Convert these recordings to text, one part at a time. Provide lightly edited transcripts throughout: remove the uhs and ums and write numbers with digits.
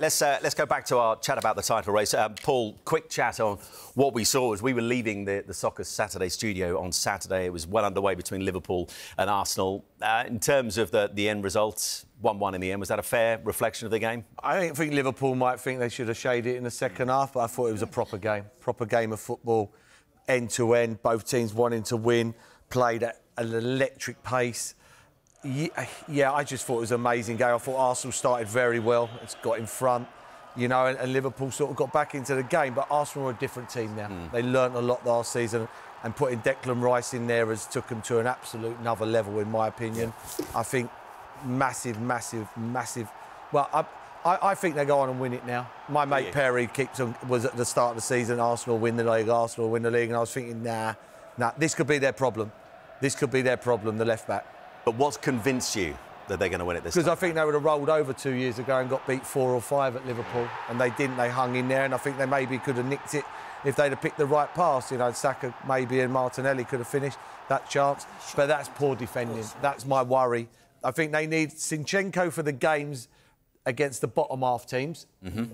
Right, let's go back to our chat about the title race. Paul, quick chat on what we saw as we were leaving the Soccer Saturday studio on Saturday. It was well underway between Liverpool and Arsenal. In terms of the end results, 1-1 in the end, was that a fair reflection of the game? I think Liverpool might think they should have shaded it in the second half, but I thought it was a proper game of football, end to end, both teams wanting to win, played at an electric pace. Yeah, I just thought it was an amazing game. I thought Arsenal started very well. It's got in front, you know, and Liverpool sort of got back into the game. But Arsenal are a different team now. They learnt a lot last season, and putting Declan Rice in there has took them to an absolute another level, in my opinion. I think massive. Well, I think they go on and win it now. My mate Perry was at the start of the season, Arsenal win the league, and I was thinking, nah, this could be their problem. This could be their problem, the left-back. But what's convinced you that they're going to win it this time? Because I think they would have rolled over 2 years ago and got beat 4 or 5 at Liverpool, and they didn't. They hung in there, and I think they maybe could have nicked it if they'd have picked the right pass. You know, Saka maybe and Martinelli could have finished that chance. But that's poor defending. That's my worry. I think they need Zinchenko for the games against the bottom half teams,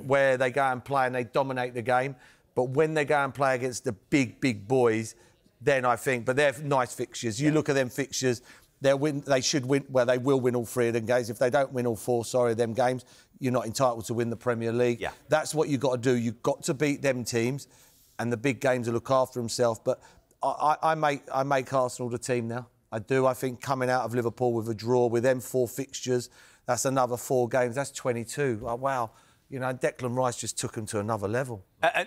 where they go and play and they dominate the game. But when they go and play against the big boys, then I think... But they're nice fixtures. You look at them fixtures... They should win. Well, they will win all 3 of them games. If they don't win all 4, them games, you're not entitled to win the Premier League. Yeah. That's what you've got to do. You've got to beat them teams, and the big games will look after themselves. But I make Arsenal the team now. I do. I think coming out of Liverpool with a draw, with them 4 fixtures, that's another 4 games. That's 22. Oh, wow. You know, Declan Rice just took them to another level.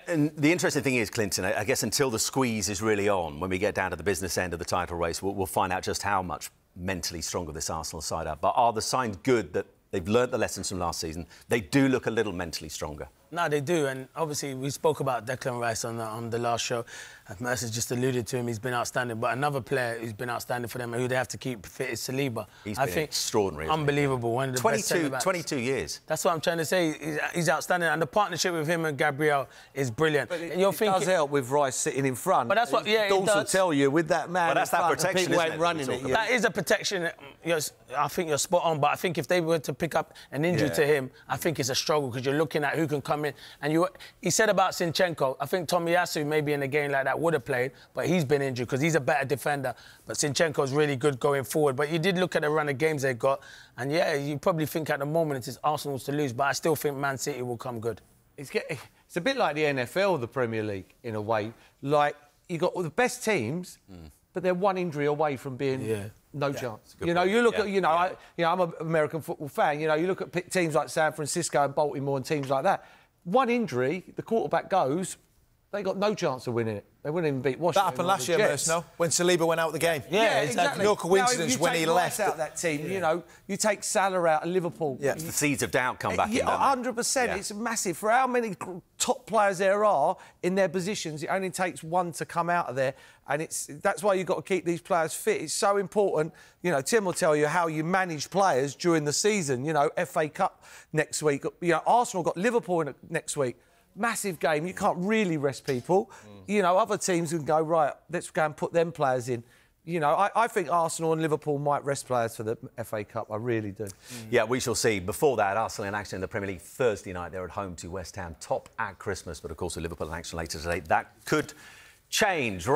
And the interesting thing is, Clinton, I guess until the squeeze is really on, when we get down to the business end of the title race, we'll find out just how much mentally stronger this Arsenal side are. But are the signs good that they've learnt the lessons from last season? They do look a little mentally stronger. No, they do, and obviously we spoke about Declan Rice on the last show. Mercer just alluded to him, he's been outstanding, but another player who's been outstanding for them and who they have to keep fit is Saliba. He's been extraordinary. Unbelievable, one of the best centre-backs. 22 years. That's what I'm trying to say, he's outstanding, and the partnership with him and Gabriel is brilliant. But it does help with Rice sitting in front. But that's what, yeah, Dawes will tell you, with that man that's that protection, people ain't running it. That is a protection. I think you're spot on, but I think if they were to pick up an injury to him, I think it's a struggle, because you're looking at who can come in, and he said about Zinchenko, I think Tomiyasu maybe in a game like that would have played, but he's been injured because he's a better defender. But Zinchenko's really good going forward. But you did look at the run of games they got, and yeah, you probably think at the moment it's Arsenal's to lose, but I still think Man City will come good. It's a bit like the NFL, the Premier League, in a way. Like, you got all the best teams, but they're one injury away from being no chance. You know, you look at, I'm an American football fan. You know, you look at teams like San Francisco and Baltimore and teams like that. One injury, the quarterback goes, they got no chance of winning it. They wouldn't even beat Washington. That happened last year, Merson, when Saliba went out of the game. Yeah, exactly. No coincidence when he left. Out that team, you know, you take Salah out of Liverpool. Yeah, the seeds of doubt come back in. 100%. Yeah. It's massive. For how many top players there are in their positions, it only takes one to come out of there, and that's why you've got to keep these players fit. It's so important. You know, Tim will tell you how you manage players during the season. You know, FA Cup next week. You know, Arsenal got Liverpool next week. Massive game. You can't really rest people. You know, other teams can go, right, let's go and put them players in. You know, I think Arsenal and Liverpool might rest players for the FA Cup. I really do. Yeah, we shall see. Before that, Arsenal in action in the Premier League Thursday night. They're at home to West Ham. Top at Christmas, but of course with Liverpool in action later today. That could change.